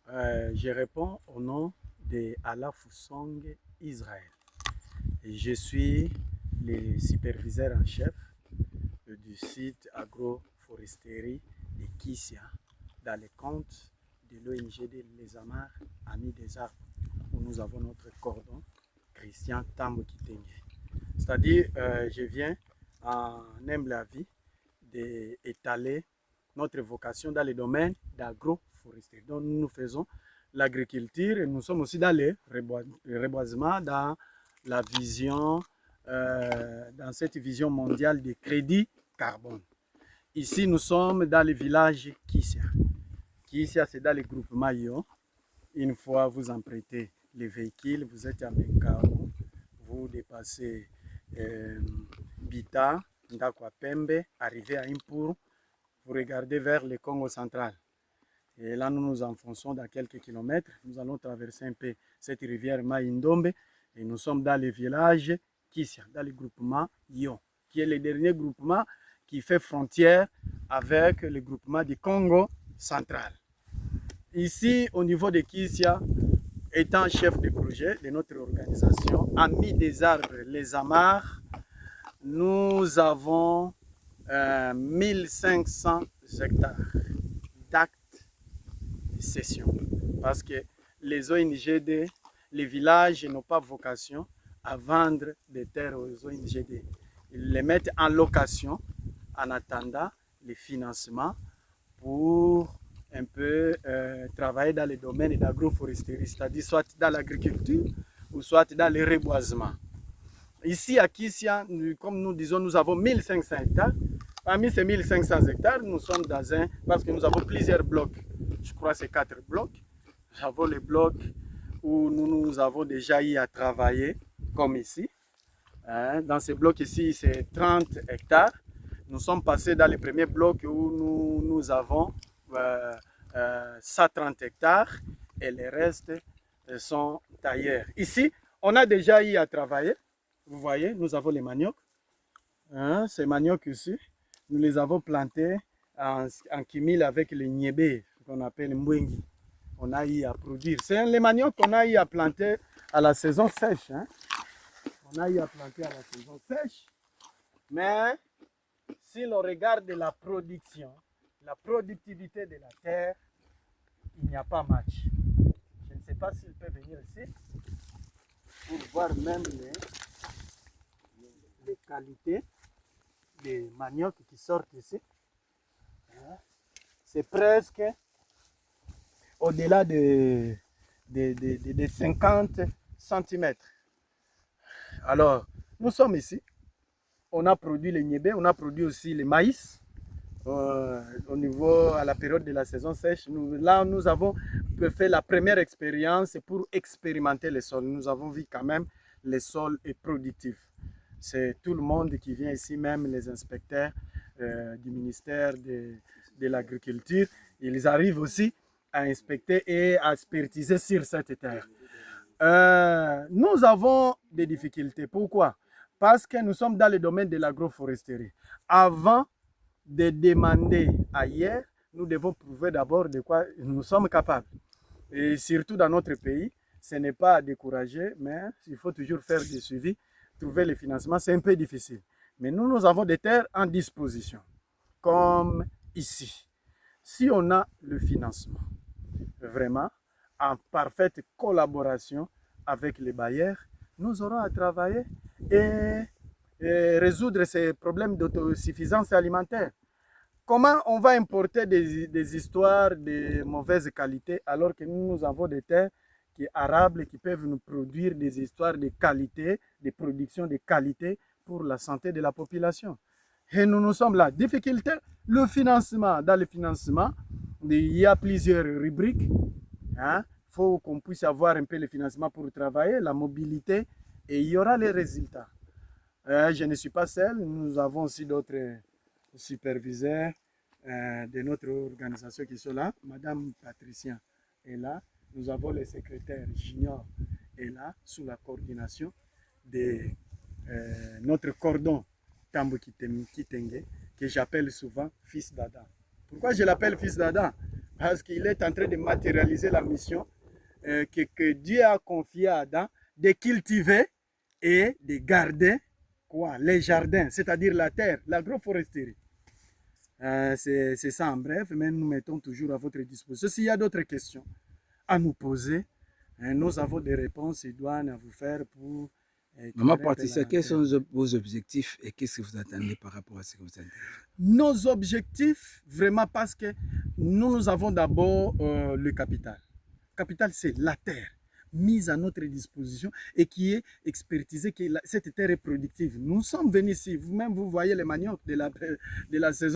Je réponds au nom de Ala Fusong Israël. Et je suis le superviseur en chef du site agroforesterie de Kissia, dans les comptes de l'ONG Les Amars, Amis des Arbres, où nous avons notre cordon, Christian Tambo Kitenge. C'est-à-dire, je viens en humble avis d'étaler notre vocation dans les domaines d'agroforesterie. Donc, nous faisons l'agriculture et nous sommes aussi dans le reboisement, dans la vision, dans cette vision mondiale de crédit carbone. Ici, nous sommes dans le village Kissia. Kissia, c'est dans le groupement Yo. Une fois vous empruntez les véhicules, vous êtes à Mekao, vous dépassez Bita, Ndakwa Pembe, arrivez à Impur, vous regardez vers le Congo central. Et là, nous nous enfonçons dans quelques kilomètres. Nous allons traverser un peu cette rivière Maïndombe et nous sommes dans le village Kissia, dans le groupement Yo, qui est le dernier groupement qui fait frontière avec le groupement du Congo central. Ici, au niveau de Kissia, étant chef de projet de notre organisation, Amis des Arbres, les Amars, nous avons 1500 hectares d'actes de cession. Parce que les ONGD, les villages n'ont pas vocation à vendre des terres aux ONGD. Ils les mettent en location en attendant les financements pour un peu travailler dans les domaines d'agroforesterie, c'est-à-dire soit dans l'agriculture ou soit dans le reboisement. Ici à Kissia, comme nous disons, nous avons 1500 hectares. Parmi ces 1500 hectares, nous sommes dans un, parce que nous avons plusieurs blocs. Je crois que c'est 4 blocs. Nous avons les blocs où nous avons déjà eu à travailler, comme ici. Dans ces blocs ici, c'est 30 hectares. Nous sommes passés dans les premiers blocs où nous avons 130 hectares et les restes sont ailleurs. Ici, on a déjà eu à travailler. Vous voyez, nous avons les maniocs. Ces maniocs ici, nous les avons plantés en kimil avec les niébé, qu'on appelle mbwengi. On a eu à produire. C'est les maniocs qu'on a eu à planter à la saison sèche. On a eu à planter à la saison sèche. Mais si l'on regarde la production, la productivité de la terre, il n'y a pas match. Je ne sais pas s'il peut venir ici pour voir même les qualités des maniocs qui sortent ici. C'est presque au-delà de 50 cm. Alors, nous sommes ici. On a produit les niébé, on a produit aussi le maïs. Au niveau, à la période de la saison sèche, là, nous avons fait la première expérience pour expérimenter les sols. Nous avons vu quand même les sols est productif. C'est tout le monde qui vient ici, même les inspecteurs du ministère de l'Agriculture. Ils arrivent aussi à inspecter et à expertiser sur cette terre. Nous avons des difficultés. Pourquoi? Parce que nous sommes dans le domaine de l'agroforesterie. Avant de demander ailleurs, nous devons prouver d'abord de quoi nous sommes capables. Et surtout dans notre pays, ce n'est pas à décourager, mais il faut toujours faire des suivis. Trouver le financement, c'est un peu difficile. Mais nous avons des terres en disposition, comme ici. Si on a le financement, vraiment, en parfaite collaboration avec les bailleurs, nous aurons à travailler et résoudre ces problèmes d'autosuffisance alimentaire. Comment on va importer des histoires de mauvaise qualité alors que nous avons des terres qui arables qui peuvent nous produire des histoires de qualité, des productions de qualité pour la santé de la population. Et nous sommes là. Difficulté, le financement. Dans le financement, il y a plusieurs rubriques. Faut qu'on puisse avoir un peu le financement pour travailler, la mobilité, et il y aura les résultats. Je ne suis pas seul, nous avons aussi d'autres superviseurs de notre organisation qui sont là. Madame Patricia est là. Nous avons le secrétaire Junior est là, sous la coordination de notre cordon Tambo Kitenge, que j'appelle souvent Fils d'Adam. Pourquoi je l'appelle Fils d'Adam? parce qu'il est en train de matérialiser la mission que Dieu a confiée à Adam, de cultiver et de garder quoi? Les jardins, c'est-à-dire la terre, l'agroforesterie. C'est ça en bref, mais nous mettons toujours à votre disposition. S'il y a d'autres questions à nous poser, nous avons des réponses idoines à vous faire pour... Maman Patricia, quels sont vos objectifs et qu'est-ce que vous attendez par rapport à ce que vous attendez? Nos objectifs, vraiment, parce que nous avons d'abord le capital. Le capital, c'est la terre mise à notre disposition et qui est expertisée, cette terre est productive. Nous sommes venus ici, vous-même, vous voyez les maniocs de la saison.